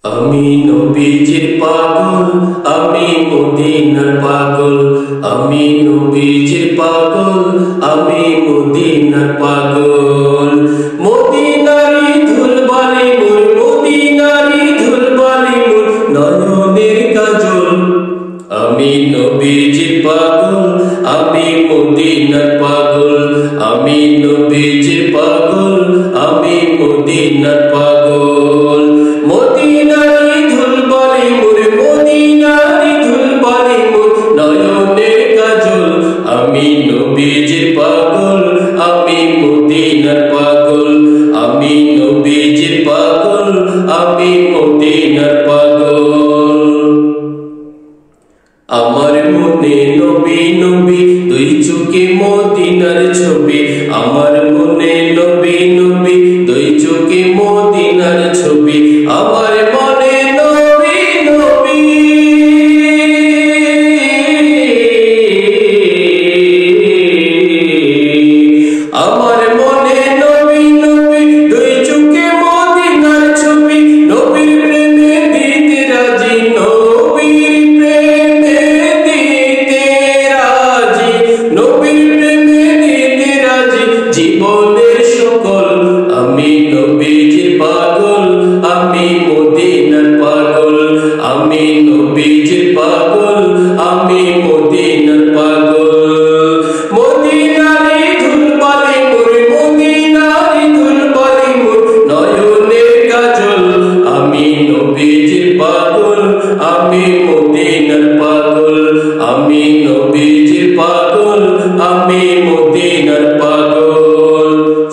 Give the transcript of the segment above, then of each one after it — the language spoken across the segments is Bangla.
আমি নবীজির পাগল, আমি মদিনার পাগল, আমি নবীজির পাগল, আমি মদিনার পাগল। মদিনারি ধুলবালি মোর, মদিনারি ধুলবালি মোর নয়নের কাজল। আমি নবীজির পাগল, আমি মদিনার পাগল, আমি নবীজির পাগল, আমি মদিনার পাগল। মদিনারি ধুলবালি মোর, মদিনারি ধুলবালি মোর নয়নের কাজল। আমি নবীজির পাগল, আমি মদিনার পাগল, আমি নবীজির পাগল, আমি মদিনার পাগল। আমার মনে নবী নবী দুই চোখে মদিনার ছবি, আমার মনে নবী নবী দুই চোখে মদিনার ছবি, আমার মনে নবী নবী। আমার মনে নবী নবী দুই চোখে মদিনার ছবি, নবীর প্রেমে দিতে রাজি, নবীর প্রেমে দিতে রাজি, নবীর প্রেমে দিতে রাজি জীবনের সকল। আমি নবীজির পাগল, আমি মদিনার পাগল, আমি নবীজির পাগল, আমি মদিনার পাগল। মদিনারি ধুলবালি মোর, মদিনারি ধুলবালি মোর নয়নের কাজল। আমি নবীজির পাগল, আমি মদিনার পাগল, আমি নবীজির পাগল, আমি মদিনার পাগল।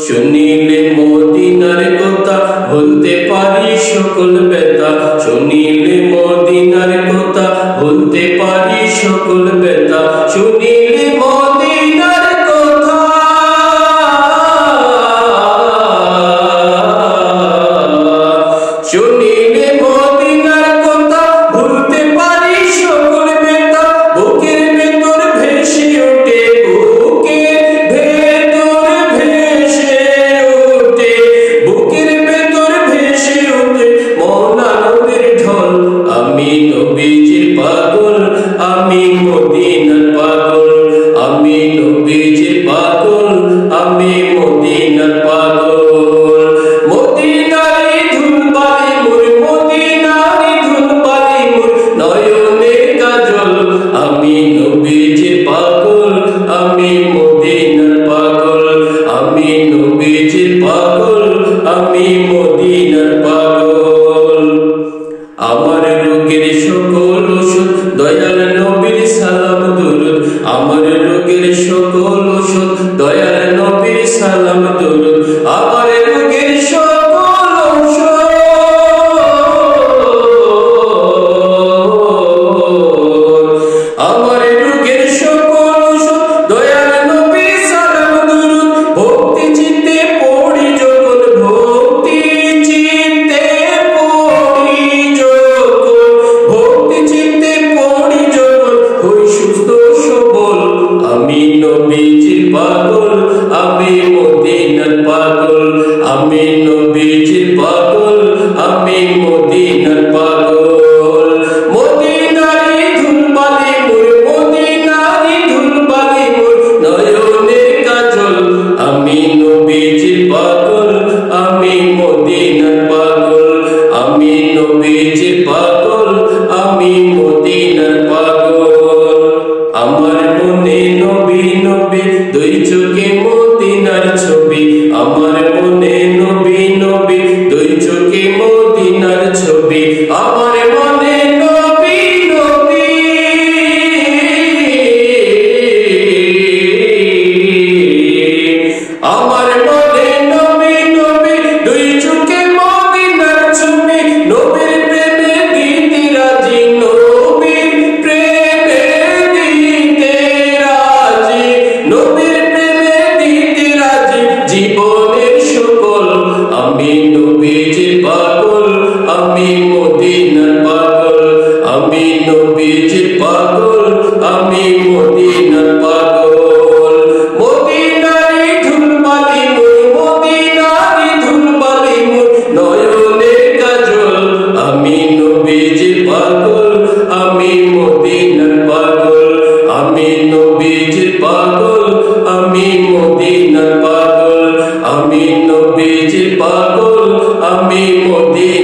শুনিলে মদিনার কথা ভুলতে পারি সকল ব্যথা, শুনিলে মদিনার কথা ভুলতে পারি সকল ব্যথা, শুনিলে মদিনার কথা। শুনিলে মদিনার কথা ভুলতে পারি সকল ব্যথা, বুকের ভেতর ভেসে ওঠে, বুকের ভেতর ভেসে ওঠে, বুকের ভেতর ভেসে ওঠে মন আনন্দের ঢল। আমি নবীজির পাগল, আমি মদিনার পাগল, আমি নবীজির পাগল, আমি মদিনার পাগল। মদিনারি ধুলবালি মোর, মদিনারি ধুলবালি মোর নয়নের কাজল। আমি নবীজির পাগল, আমি মদিনার পাগল, আমি নবীজির পাগল, আমি মদিনার পাগল। আমার রোগের সকল ওষুধ দয়াল নবীর সালাম দুরুদ, আমার রোগের সকল ওষুধ দয়াল নবীর সালাম দুরুদ, আমার রোগের সকল ঔষধ, আমার রোগের সকল ওষুধ দয়াল নবীর সালাম দুরুদ। ভক্তি চিত্তে পড়ি যখন, ভক্তি চিত্তে পড়ি যখন, ভক্তি চিত্তে পড়ি যখন হই সুস্থ সবল। আমি নবীজির পাগল, আমি মদিনার পাগল, আমি নবীজির পাগল, আমি মদিনার পাগল। মদিনারি ধুলবালি মোর, মদিনারি ধুলবালি মোর নয়নের কাজল। আমি নবীজির পাগল, আমি মদিনার পাগল, আমি নবীজির পাগল, আমি মদিনার পাগল। আমার মনে নবী নবী দুই চোখে মদিনার ছবি, আমার মনে নবী নবী দুই চোখে মদিনার ছবি, আমার মনে নবী নবী। আমার মনে নবী নবী দুই চোখে মদিনার ছবি, নবীর প্রেমে দিতে রাজি, নবীর প্রেমে দিতে রাজি, নবীর প্রেমে দিতে রাজি জীবনের সকল। আমি নবীজির পাগল, আমি মদিনার পাগল, আমি নবীজির পাগল, আমি মদিনার পাগল। মদিনারি ধুলবালি মোর, মদিনারি ধুলবালি মোর নয়নের কাজল। আমি পাগল আমি মদিনা